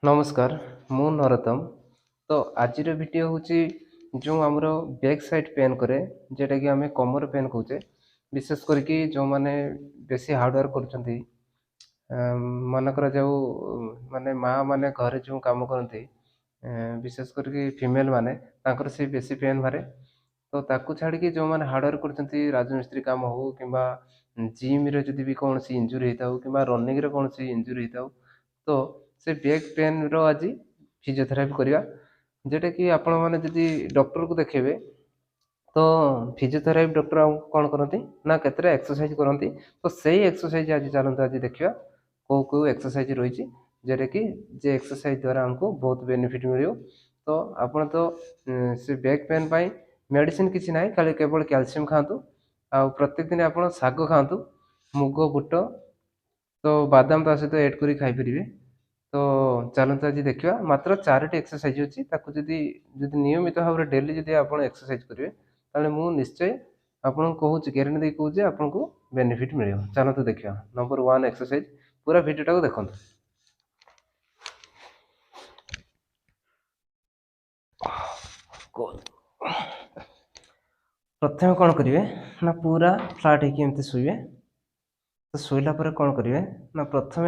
नमस्कार मु नरोत्तम। तो आज वीडियो हूँ जो आमर बैक साइड पेन करे जेटा कि आम कमर पेन कहचे विशेष करके जो मैंने बेसी हार्डवर्क कर मनकर जो माने माँ माने घर जो काम करती विशेष करके फीमेल माने तांकर से बेसी पेन बारे तो ताकू छाड़ी जो मैंने हार्डवर्क कर राजमिस्त्री काम हो कि जिम रे जदि भी कौन सी इंजुरी होता हो कि रनिंग रे कौन सी इंजुरी होता हो तो से बैक पेन रो आज फिजियोथेरापी करवा जेटा कि आपण मैंने जदि डॉक्टर को देखेबे तो फिजियोथेरापी डॉक्टर कौन करती ना केतरा एक्सरसाइज करती तो सही एक्सरसाइज आज चलते आज देखा कौ कौ एक्सरसाइज रही जेटा कि जे एक्सरसाइज द्वारा हमको बहुत बेनिफिट मिल तो आपण तो से बैक पेन पाई मेडिसिन किसी ना खाली केवल कैल्शियम खातु आ प्रत्येक दिन आप शाग खातु मुग बुट तो बादाम ता सहित ऐड करी खाई परिबे। तो चलते आज देखा मात्र 4टी एक्सरसाइज अच्छी जदि नियमित भाव में डेली जब आप एक्सरसाइज करेंगे ताले मु निश्चय आपको कहूँ ग्यारंटी दे कहूँ आपको बेनिफिट मिल चलते देखा। नंबर 1 एक्सरसाइज पूरा वीडियोटा को देखो। प्रथम कौन करेंगे ना पूरा फ्लाट होमती शुए तो शुला कौन करेंगे ना प्रथम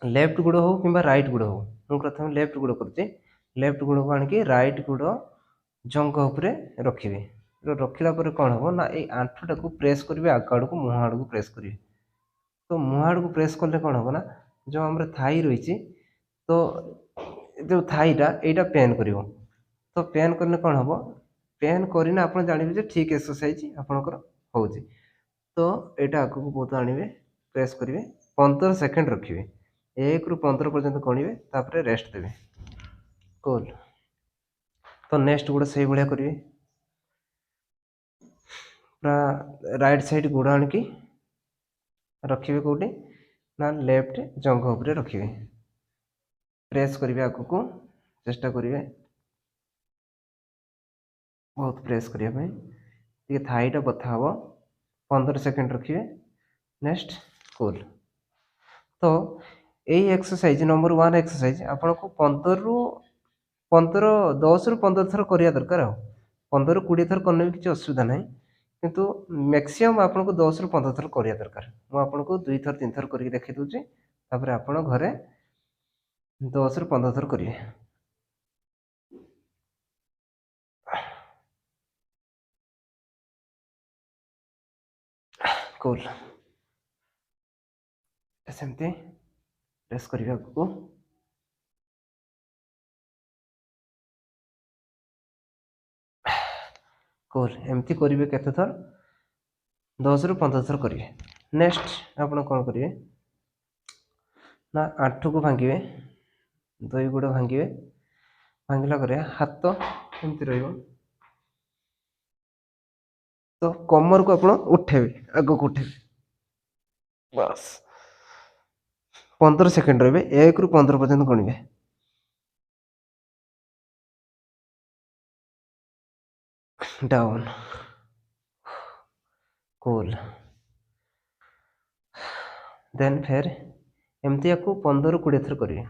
लेफ्ट गुड़ हो कि राइट गुड़ हो मुझे प्रथम लेफ्ट गुड़ कर लेफ्ट गुड़ को आणिकी राइट गुड़ जंग उपरे रखिए रखिला कौन हम ना ये आंठुटा को प्रेस करेंगे आग आड़ को मुह आड़ को प्रेस करेंगे तो मुह आड़ को प्रेस कले कौन हम ना जो आम थाई रही तो जो थाईटा यहाँ पेन कर तो पेन करने कौन हम पेन करना आप जानवे ठीक एक्सरसाइज आपंकर हो तो यहाँ आग को बहुत आणवे प्रेस करेंगे 15 सेकेंड रखिए 1 ରୁ 15 पर्यंत गणवे तापर रेस्ट देवे कूल। तो नेक्स्ट गुड़ से भाया करेंगे पूरा राइट साइड गुड़ आणिकी रखिए कौटी ना लेफ्ट जंघ उपरे रखिए प्रेस करेंगे आग को चेष्टा करेंगे बहुत प्रेस करने ये थाईटा बथा हम 15 सेकेंड रखिए नेक्स्ट कूल। तो यही एक्सरसाइज नंबर 1 एक्सरसाइज आपन को 10 ରୁ 15 थर करिया दरकार 15 ରୁ 20 थर करने भी किसी असुविधा नहीं किंतु मैक्सिमम आपन को 10 ରୁ 15 थर करिया दरकार मु आपन को 2 थर 3 थर करके देखि दूची तापर आपन घरे 10 ରୁ 15 थर करिए। कूल सेमती प्रेस करिया को कूल एमती करेंगे केते थर 10 ରୁ 15 थर करेंगे। नेक्स्ट आप कौन करेंगे ना आंठू को भांगे 2 गुड़ भांगे भांगला हाथ एमती रही तो कमर को आप उठेबे आग को उठेबे बस 15 सेकेंड रे 1 ରୁ 15 पर्यंत गणवे डाउन कूल देन फिर एमती आपको 15 ରୁ 20 थर करेंगे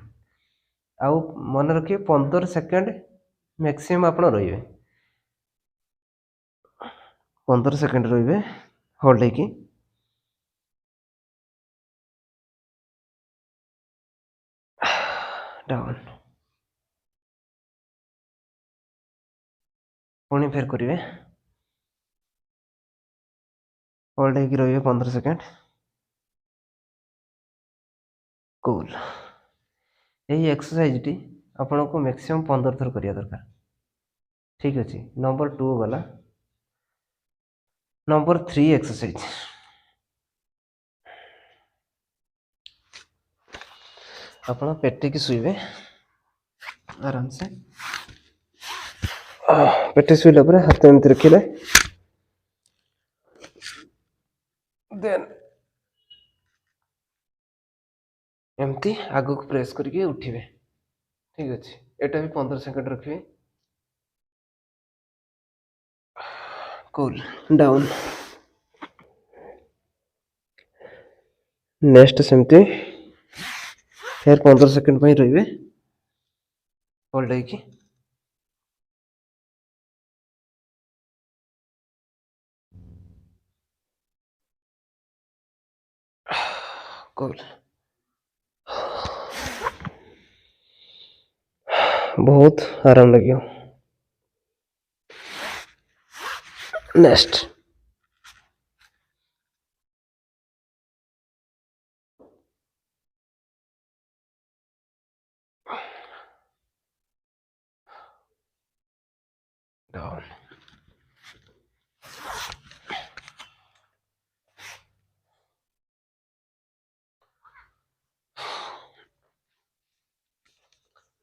आउ मन रखिए 15 सेकेंड मैक्सिमम आप रे 15 सेकेंड रे होल्ड है डाउन पुणी फिर करेंगे होल्ड है रही 15 सेकेंड कूल। यही एक्सरसाइज टी आपन को मैक्सिमम 15 थर करिया दरकार ठीक अच्छे। नंबर 2 गला नंबर 3 एक्सरसाइज आपन पेटे की शुवे आराम से पेटे शुला पर हाथ एमती रखिले देन एमती आग को प्रेस करके उठिबे ठीक अच्छे। एटा भी 15 सेकेंड रखिए कूल डाउन नेक्स्ट सेमती फिर 15 सेकेंड रही ଫୋଲ୍ଡ ହେଇକି କଲ୍ ବହୁତ ଆରାମ ଲାଗିବ। Next down.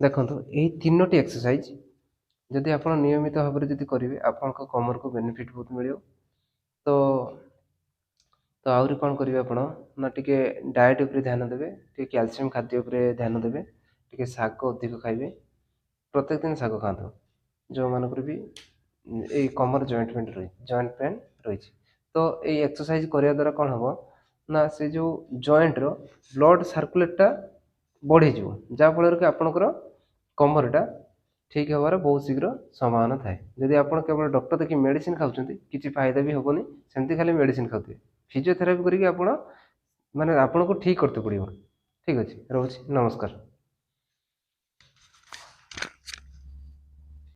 ଦେଖନ୍ତୁ ଏଇ ତିନୋଟି ଏକ୍ସରସାଇଜ ଯଦି ଆପଣ ନିୟମିତ ଭାବରେ ଯଦି କରିବେ ଆପଣଙ୍କ କମରକୁ ବେନିଫିଟ୍ ବହୁତ ମିଳିବ। ତ ତ ଆହୁରି କ'ଣ କରିବେ ଆପଣ ନା ଟିକେ ଡାଏଟ୍ ଉପରେ ଧ୍ୟାନ ଦେବେ, ଟିକେ କ୍ୟାଲସିୟମ୍ ଖାଦ୍ୟ ଉପରେ ଧ୍ୟାନ ଦେବେ, ଟିକେ ଶାଗ ଅଧିକ ଖାଇବେ, ପ୍ରତ୍ୟେକ ଦିନ ଶାଗ ଖାଆନ୍ତୁ ଯେଉଁମାନଙ୍କର ବି ଏଇ କମର ଜଏଣ୍ଟ ପେନ୍ ରହିଛି। ତ ଏଇ ଏକ୍ସରସାଇଜ କରିବା ଦ୍ୱାରା କ'ଣ ହେବ ନା ସେ ଯେଉଁ ଜଏଣ୍ଟର ବ୍ଲଡ଼ ସାର୍କୁଲେଟଟା ବଢ଼ିଯିବ, ଯାହାଫଳରେ କି ଆପଣଙ୍କର କମରଟା ଠିକ୍ ହେବାର ବହୁତ ଶୀଘ୍ର ସମ୍ଭାବନା ଥାଏ। ଯଦି ଆପଣ କେବଳ ଡକ୍ଟର ଦେଖି ମେଡ଼ିସିନ ଖାଉଛନ୍ତି କିଛି ଫାଇଦା ବି ହେବନି, ସେମିତି ଖାଲି ମେଡ଼ିସିନ ଖାଉଥିବେ। ଫିଜିଓଥେରାପି କରିକି ଆପଣ ମାନେ ଆପଣଙ୍କୁ ଠିକ୍ କରତେ ପଡ଼ିବ। ଠିକ୍ ଅଛି, ରହୁଛି, ନମସ୍କାର।